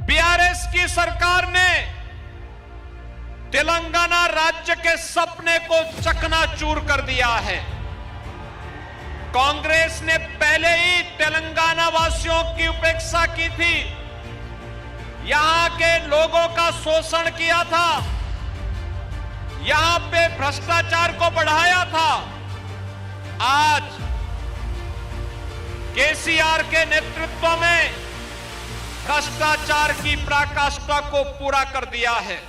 BRS की सरकार ने तेलंगाना राज्य के सपने को चकनाचूर कर दिया है। कांग्रेस ने पहले ही तेलंगाना वासियों की उपेक्षा की थी, यहां के लोगों का शोषण किया था, यहां पे भ्रष्टाचार को बढ़ाया था। आज केसीआर के नेतृत्व में भ्रष्टाचार की पराकाष्ठा को पूरा कर दिया है।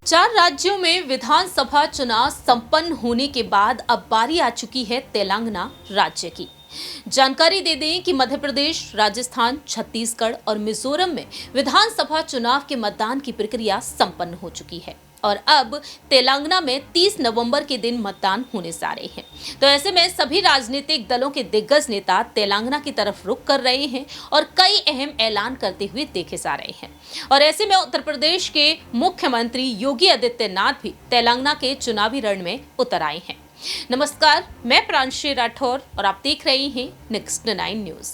चार राज्यों में विधानसभा चुनाव संपन्न होने के बाद अब बारी आ चुकी है तेलंगाना राज्य की। जानकारी दे दें कि मध्य प्रदेश, राजस्थान, छत्तीसगढ़ और मिजोरम में विधानसभा चुनाव के मतदान की प्रक्रिया संपन्न हो चुकी है और अब तेलंगाना में 30 नवंबर के दिन मतदान होने जा रहे हैं। तो ऐसे में सभी राजनीतिक दलों के दिग्गज नेता तेलंगाना की तरफ रुख कर रहे हैं और कई अहम ऐलान करते हुए देखे जा रहे हैं। और ऐसे में उत्तर प्रदेश के मुख्यमंत्री योगी आदित्यनाथ भी तेलंगाना के चुनावी रण में उतर आए हैं। नमस्कार, मैं प्रांशी राठौर और आप देख रहे हैं नेक्स्ट 9 न्यूज।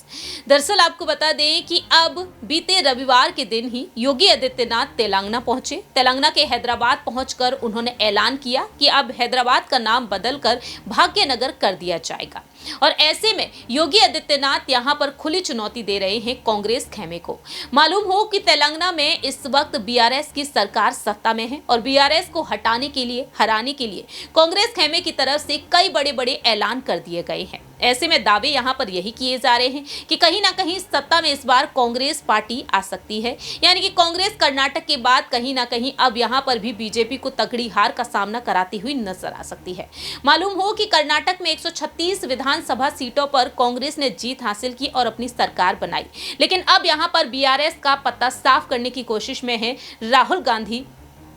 दरअसल आपको बता दें कि अब बीते रविवार के दिन ही योगी आदित्यनाथ तेलंगाना पहुंचे। तेलंगाना के हैदराबाद पहुंचकर उन्होंने ऐलान किया कि अब हैदराबाद का नाम बदलकर भाग्यनगर कर दिया जाएगा। और ऐसे में योगी आदित्यनाथ यहां पर खुली चुनौती दे रहे हैं कांग्रेस खेमे को। मालूम हो कि तेलंगाना में इस वक्त बीआरएस की सरकार सत्ता में है और बीआरएस को हटाने के लिए, हराने के लिए कांग्रेस खेमे की तरफ से कई बड़े बड़े ऐलान कर दिए गए हैं। ऐसे में दावे यहां पर यही किए जा रहे हैं कि कहीं ना कहीं सत्ता में इस बार कांग्रेस पार्टी आ सकती है, यानी कि कांग्रेस कर्नाटक के बाद कहीं ना कहीं अब यहां पर भी बीजेपी को तगड़ी हार का सामना कराती हुई नजर आ सकती है। मालूम हो कि कर्नाटक में 136 विधानसभा सीटों पर कांग्रेस ने जीत हासिल की और अपनी सरकार बनाई, लेकिन अब यहां पर बीआरएस का पत्ता साफ करने की कोशिश में है राहुल गांधी,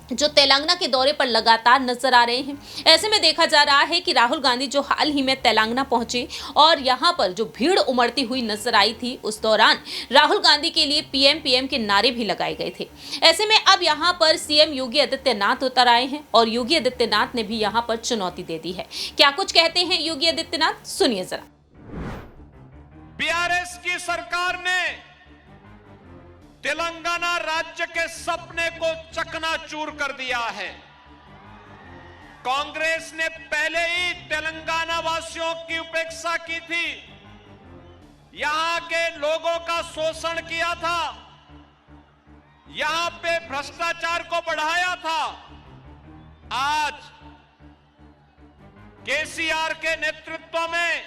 जो तेलंगाना के दौरे पर लगातार नजर आ रहे हैं। ऐसे में देखा जा रहा है कि राहुल गांधी जो हाल ही में तेलंगाना पहुंचे और यहां पर जो भीड़ उमड़ती हुई नजर आई थी, उस दौरान राहुल गांधी के लिए पीएम के नारे भी लगाए गए थे। ऐसे में अब यहां पर सीएम योगी आदित्यनाथ उतर आए हैं और योगी आदित्यनाथ ने भी यहां पर चुनौती दे दी है। क्या कुछ कहते हैं योगी आदित्यनाथ, सुनिए जरा। बीआरएस की सरकार ने तेलंगाना राज्य के सपने को चकनाचूर कर दिया है। कांग्रेस ने पहले ही तेलंगाना वासियों की उपेक्षा की थी, यहां के लोगों का शोषण किया था, यहां पे भ्रष्टाचार को बढ़ाया था। आज केसीआर के नेतृत्व में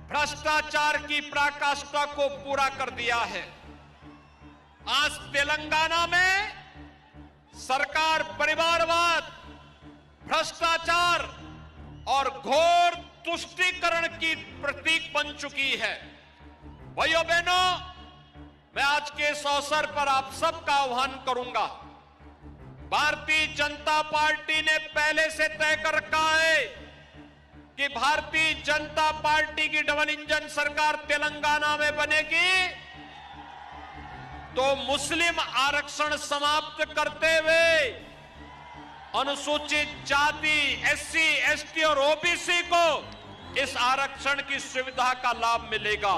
भ्रष्टाचार की पराकाष्ठा को पूरा कर दिया है। आज तेलंगाना में सरकार परिवारवाद, भ्रष्टाचार और घोर तुष्टीकरण की प्रतीक बन चुकी है। भाइयों बहनों, मैं आज के इस अवसर पर आप सबका आह्वान करूंगा। भारतीय जनता पार्टी ने पहले से तय कर रखा है कि भारतीय जनता पार्टी की डबल इंजन सरकार तेलंगाना में बनेगी तो मुस्लिम आरक्षण समाप्त करते हुए अनुसूचित जाति, एससी, एसटी और ओबीसी को इस आरक्षण की सुविधा का लाभ मिलेगा।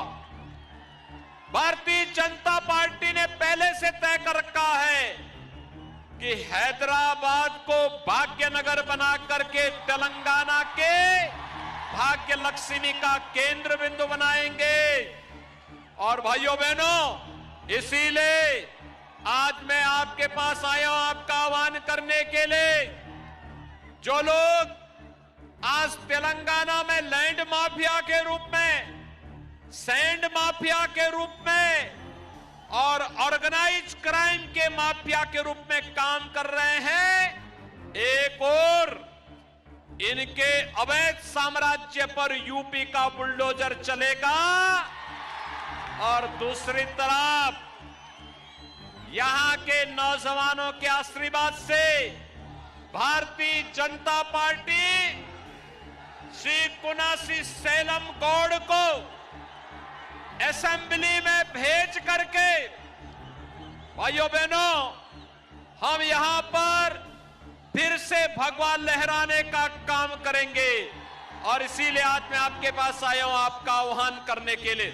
भारतीय जनता पार्टी ने पहले से तय कर रखा है कि हैदराबाद को भाग्यनगर बना करके तेलंगाना के भाग्य लक्ष्मी का केंद्र बिंदु बनाएंगे। और भाइयों बहनों, इसीलिए आज मैं आपके पास आया हूं आपका आह्वान करने के लिए। जो लोग आज तेलंगाना में लैंड माफिया के रूप में, सैंड माफिया के रूप में और ऑर्गेनाइज क्राइम के माफिया के रूप में काम कर रहे हैं, एक और इनके अवैध साम्राज्य पर यूपी का बुलडोजर चलेगा और दूसरी तरफ यहां के नौजवानों के आशीर्वाद से भारतीय जनता पार्टी श्री कुनासी सैलम गौड़ को असेंबली में भेज करके, भाइयों बहनों, हम यहां पर फिर से भगवा लहराने का काम करेंगे। और इसीलिए आज मैं आपके पास आया हूं आपका आह्वान करने के लिए।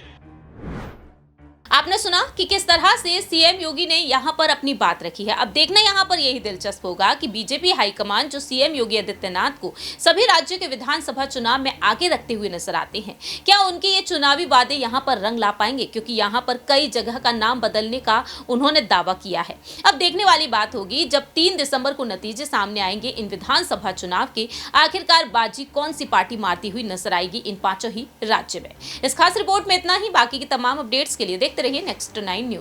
आपने सुना कि किस तरह से सीएम योगी ने यहां पर अपनी बात रखी है। अब देखना यहां पर यही दिलचस्प होगा कि बीजेपी हाईकमान जो सीएम योगी आदित्यनाथ को सभी राज्यों के विधानसभा चुनाव में आगे रखते हुए नजर आते हैं, क्या उनके ये चुनावी वादे यहां पर रंग ला पाएंगे, क्योंकि यहां पर कई जगह का नाम बदलने का उन्होंने दावा किया है। अब देखने वाली बात होगी जब 3 दिसंबर को नतीजे सामने आएंगे इन विधानसभा चुनाव के, आखिरकार बाजी कौन सी पार्टी मारती हुई नजर आएगी इन 5 ही राज्य में। इस खास रिपोर्ट में इतना ही। बाकी की तमाम अपडेट्स के लिए देखते रहिए नेक्स्ट 9 न्यूज।